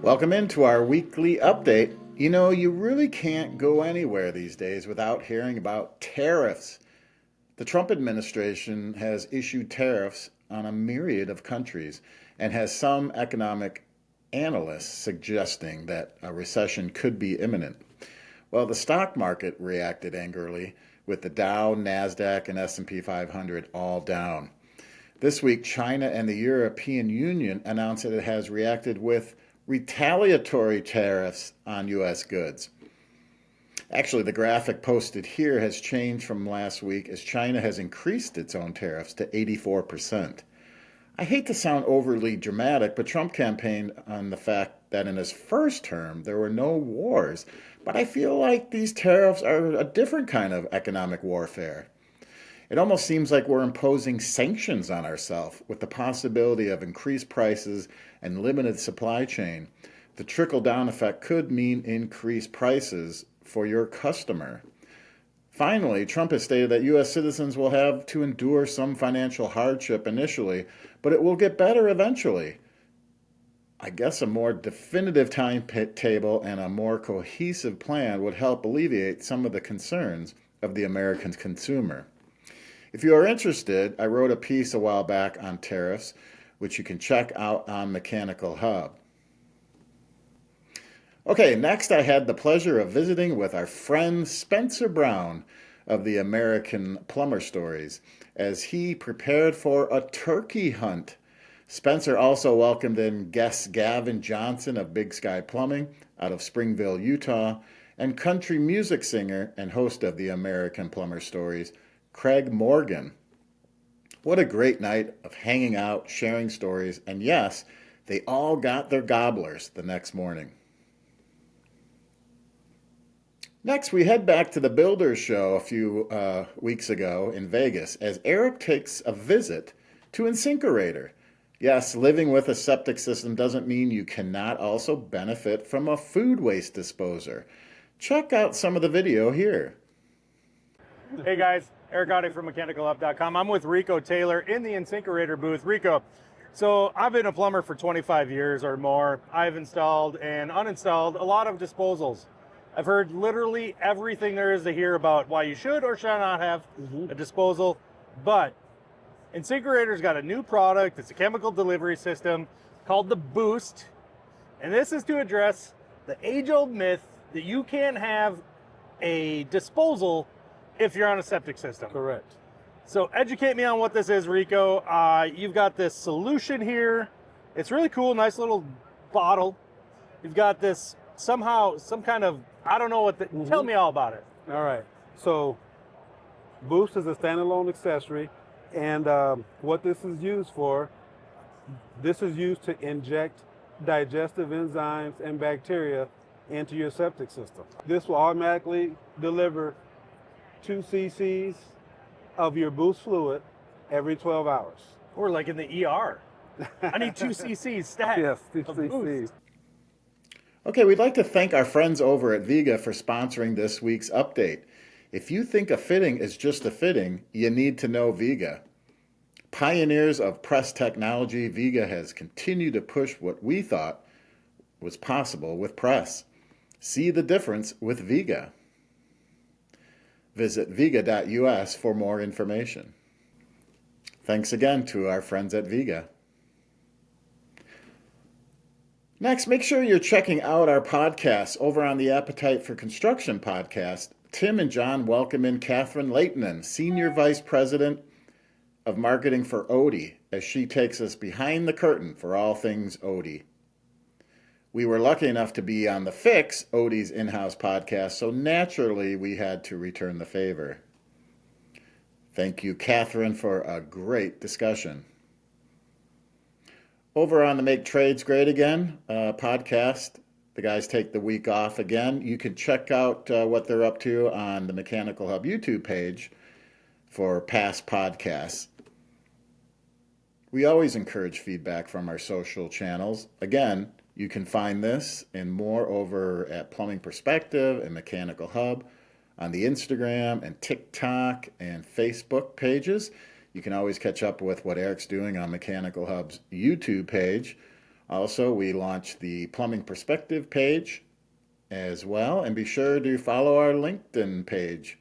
Welcome into our weekly update. You know, you really can't go anywhere these days without hearing about tariffs. The Trump administration has issued tariffs on a myriad of countries and has some economic analysts suggesting that a recession could be imminent. Well, the stock market reacted angrily with the Dow, Nasdaq, and S&P 500 all down. This week, China and the European Union announced that it has reacted with retaliatory tariffs on U.S. goods. Actually, the graphic posted here has changed from last week as China has increased its own tariffs to 84%. I hate to sound overly dramatic, but Trump campaigned on the fact that in his first term there were no wars. But I feel like these tariffs are a different kind of economic warfare. It almost seems like we're imposing sanctions on ourselves with the possibility of increased prices and limited supply chain. The trickle-down effect could mean increased prices for your customer. Finally, Trump has stated that U.S. citizens will have to endure some financial hardship initially, but it will get better eventually. I guess a more definitive timetable and a more cohesive plan would help alleviate some of the concerns of the American consumer. If you are interested, I wrote a piece a while back on tariffs, which you can check out on Mechanical Hub. Okay, next I had the pleasure of visiting with our friend Spencer Brown of the American Plumber Stories as he prepared for a turkey hunt. Spencer also welcomed in guest Gavin Johnson of Big Sky Plumbing out of Springville, Utah, and country music singer and host of the American Plumber Stories, Craig Morgan. What a great night of hanging out, sharing stories, and yes, they all got their gobblers the next morning. Next, we head back to the Builders Show a few weeks ago in Vegas as Eric takes a visit to InSinkErator. Yes, living with a septic system doesn't mean you cannot also benefit from a food waste disposer. Check out some of the video here. Hey guys, Eric Audie from MechanicalHub.com. I'm with Rico Taylor in the InSinkErator booth. Rico, so I've been a plumber for 25 years or more. I've installed and uninstalled a lot of disposals. I've heard literally everything there is to hear about why you should or should not have a disposal, but InSinkErator's got a new product. It's a chemical delivery system called the Boost, and this is to address the age-old myth that you can't have a disposal if you're on a septic system. Correct. So educate me on what this is, Rico. You've got this solution here. It's really cool, nice little bottle. You've got this somehow, some kind of, I don't know what the, tell me all about it. All right. So Boost is a standalone accessory, and what this is used for, this is used to inject digestive enzymes and bacteria into your septic system. This will automatically deliver 2 cc's of your Boost fluid every 12 hours. We're like in the ER. I need 2 cc's stat. Yes, 2 of cc's. Boost. Okay, we'd like to thank our friends over at Viga for sponsoring this week's update. If you think a fitting is just a fitting, you need to know Viga. Pioneers of press technology, Viga has continued to push what we thought was possible with press. See the difference with Viga. Visit viga.us for more information. Thanks again to our friends at Viga. Next, make sure you're checking out our podcasts over on the Appetite for Construction podcast. Tim and John welcome in Catherine Leitonen, Senior Vice President of Marketing for Odie, as she takes us behind the curtain for all things Odie. We were lucky enough to be on The Fix, Odie's in-house podcast, so naturally we had to return the favor. Thank you, Catherine, for a great discussion. Over on the Make Trades Great Again podcast, the guys take the week off again. You can check out what they're up to on the Mechanical Hub YouTube page for past podcasts. We always encourage feedback from our social channels. Again, you can find this and more over at Plumbing Perspective and Mechanical Hub on the Instagram and TikTok and Facebook pages. You can always catch up with what Eric's doing on Mechanical Hub's YouTube page Also, we launched the Plumbing Perspective page as well, and be sure to follow our LinkedIn page.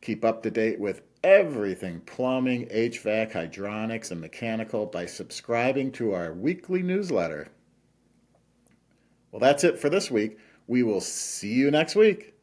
Keep up to date with everything plumbing, HVAC, hydronics, and mechanical by subscribing to our weekly newsletter. Well, that's it for this week. We will see you next week.